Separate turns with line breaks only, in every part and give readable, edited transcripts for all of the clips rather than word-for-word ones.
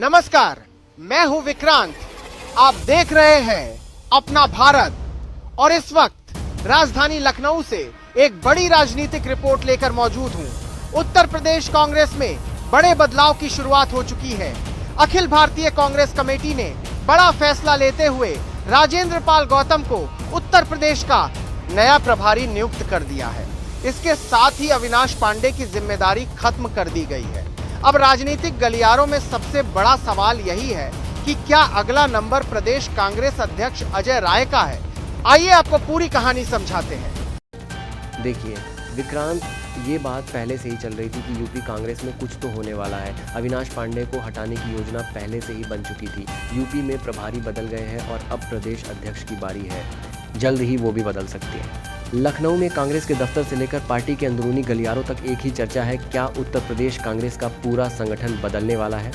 नमस्कार, मैं हूं विक्रांत। आप देख रहे हैं अपना भारत और इस वक्त राजधानी लखनऊ से एक बड़ी राजनीतिक रिपोर्ट लेकर मौजूद हूं। उत्तर प्रदेश कांग्रेस में बड़े बदलाव की शुरुआत हो चुकी है। अखिल भारतीय कांग्रेस कमेटी ने बड़ा फैसला लेते हुए राजेंद्र पाल गौतम को उत्तर प्रदेश का नया प्रभारी नियुक्त कर दिया है। इसके साथ ही अविनाश पांडे की जिम्मेदारी खत्म कर दी गई है। अब राजनीतिक गलियारों में सबसे बड़ा सवाल यही है कि क्या अगला नंबर प्रदेश कांग्रेस अध्यक्ष अजय राय का है। आइए आपको पूरी कहानी समझाते हैं।
देखिए विक्रांत, ये बात पहले से ही चल रही थी कि यूपी कांग्रेस में कुछ तो होने वाला है। अविनाश पांडे को हटाने की योजना पहले से ही बन चुकी थी। यूपी में प्रभारी बदल गए हैं और अब प्रदेश अध्यक्ष की बारी है। जल्द ही वो भी बदल सकती है। लखनऊ में कांग्रेस के दफ्तर से लेकर पार्टी के अंदरूनी गलियारों तक एक ही चर्चा है, क्या उत्तर प्रदेश कांग्रेस का पूरा संगठन बदलने वाला है।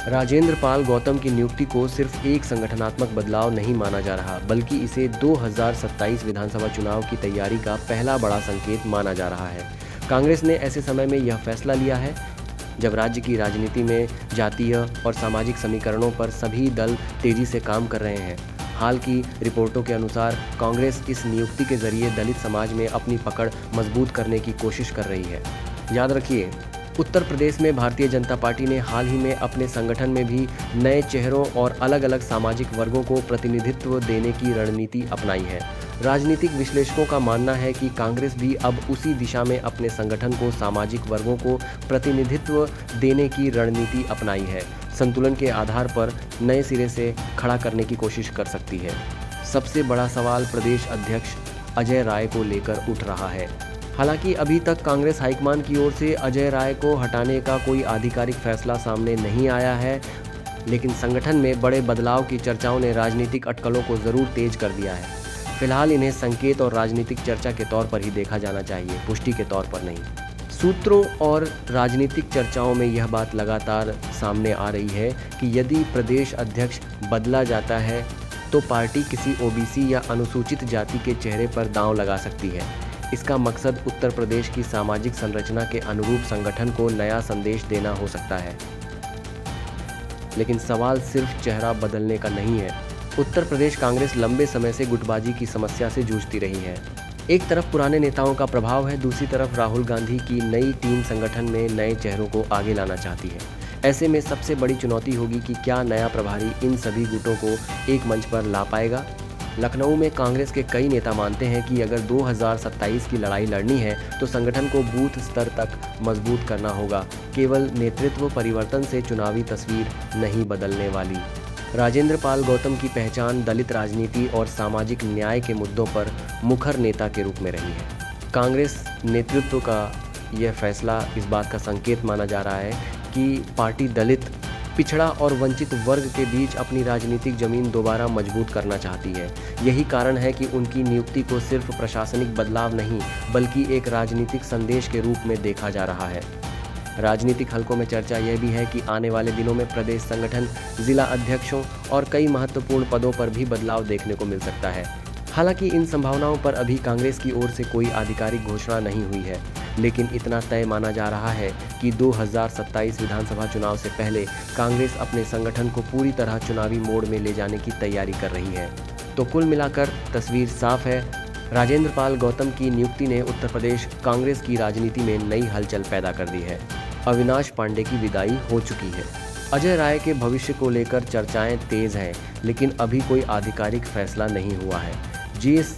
राजेंद्र पाल गौतम की नियुक्ति को सिर्फ एक संगठनात्मक बदलाव नहीं माना जा रहा, बल्कि इसे 2027 विधानसभा चुनाव की तैयारी का पहला बड़ा संकेत माना जा रहा है। कांग्रेस ने ऐसे समय में यह फैसला लिया है जब राज्य की राजनीति में जातीय और सामाजिक समीकरणों पर सभी दल तेजी से काम कर रहे हैं। हाल की रिपोर्टों के अनुसार कांग्रेस इस नियुक्ति के जरिए दलित समाज में अपनी पकड़ मजबूत करने की कोशिश कर रही है। याद रखिए, उत्तर प्रदेश में भारतीय जनता पार्टी ने हाल ही में अपने संगठन में भी नए चेहरों और अलग अलग सामाजिक वर्गों को प्रतिनिधित्व देने की रणनीति अपनाई है। राजनीतिक विश्लेषकों का मानना है कि कांग्रेस भी अब उसी दिशा में अपने संगठन को सामाजिक वर्गों को प्रतिनिधित्व देने की रणनीति अपनाई है। संतुलन के आधार पर नए सिरे से खड़ा करने की कोशिश कर सकती है। सबसे बड़ा सवाल प्रदेश अध्यक्ष अजय राय को लेकर उठ रहा है। हालांकि अभी तक कांग्रेस हाईकमान की ओर से अजय राय को हटाने का कोई आधिकारिक फैसला सामने नहीं आया है, लेकिन संगठन में बड़े बदलाव की चर्चाओं ने राजनीतिक अटकलों को जरूर तेज कर दिया है। फिलहाल इन्हें संकेत और राजनीतिक चर्चा के तौर पर ही देखा जाना चाहिए, पुष्टि के तौर पर नहीं। सूत्रों और राजनीतिक चर्चाओं में यह बात लगातार सामने आ रही है कि यदि प्रदेश अध्यक्ष बदला जाता है तो पार्टी किसी ओबीसी या अनुसूचित जाति के चेहरे पर दांव लगा सकती है। इसका मकसद उत्तर प्रदेश की सामाजिक संरचना के अनुरूप संगठन को नया संदेश देना हो सकता है। लेकिन सवाल सिर्फ चेहरा बदलने का नहीं है। उत्तर प्रदेश कांग्रेस लंबे समय से गुटबाजी की समस्या से जूझती रही है। एक तरफ पुराने नेताओं का प्रभाव है, दूसरी तरफ राहुल गांधी की नई टीम संगठन में नए चेहरों को आगे लाना चाहती है। ऐसे में सबसे बड़ी चुनौती होगी कि क्या नया प्रभारी इन सभी गुटों को एक मंच पर ला पाएगा। लखनऊ में कांग्रेस के कई नेता मानते हैं कि अगर 2027 की लड़ाई लड़नी है तो संगठन को बूथ स्तर तक मजबूत करना होगा। केवल नेतृत्व परिवर्तन से चुनावी तस्वीर नहीं बदलने वाली। राजेंद्र पाल गौतम की पहचान दलित राजनीति और सामाजिक न्याय के मुद्दों पर मुखर नेता के रूप में रही है। कांग्रेस नेतृत्व का यह फैसला इस बात का संकेत माना जा रहा है कि पार्टी दलित, पिछड़ा और वंचित वर्ग के बीच अपनी राजनीतिक जमीन दोबारा मजबूत करना चाहती है। यही कारण है कि उनकी नियुक्ति को सिर्फ प्रशासनिक बदलाव नहीं, बल्कि एक राजनीतिक संदेश के रूप में देखा जा रहा है। राजनीतिक हलकों में चर्चा यह भी है कि आने वाले दिनों में प्रदेश संगठन, जिला अध्यक्षों और कई महत्वपूर्ण पदों पर भी बदलाव देखने को मिल सकता है। हालांकि इन संभावनाओं पर अभी कांग्रेस की ओर से कोई आधिकारिक घोषणा नहीं हुई है, लेकिन इतना तय माना जा रहा है कि 2027 विधानसभा चुनाव से पहले कांग्रेस अपने संगठन को पूरी तरह चुनावी मोड़ में ले जाने की तैयारी कर रही है। तो कुल मिलाकर तस्वीर साफ है। राजेंद्र पाल गौतम की नियुक्ति ने उत्तर प्रदेश कांग्रेस की राजनीति में नई हलचल पैदा कर दी है। अविनाश पांडे की विदाई हो चुकी है। अजय राय के भविष्य को लेकर चर्चाएं तेज हैं, लेकिन अभी कोई आधिकारिक फैसला नहीं हुआ है। जीएस,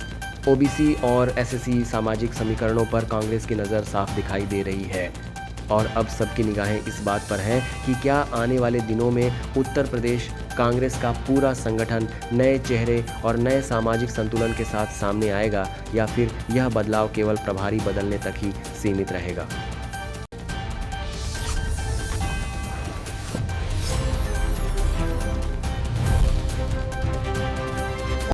ओबीसी और एससी सामाजिक समीकरणों पर कांग्रेस की नज़र साफ दिखाई दे रही है और अब सबकी निगाहें इस बात पर हैं कि क्या आने वाले दिनों में उत्तर प्रदेश कांग्रेस का पूरा संगठन नए चेहरे और नए सामाजिक संतुलन के साथ सामने आएगा या फिर यह बदलाव केवल प्रभारी बदलने तक ही सीमित रहेगा।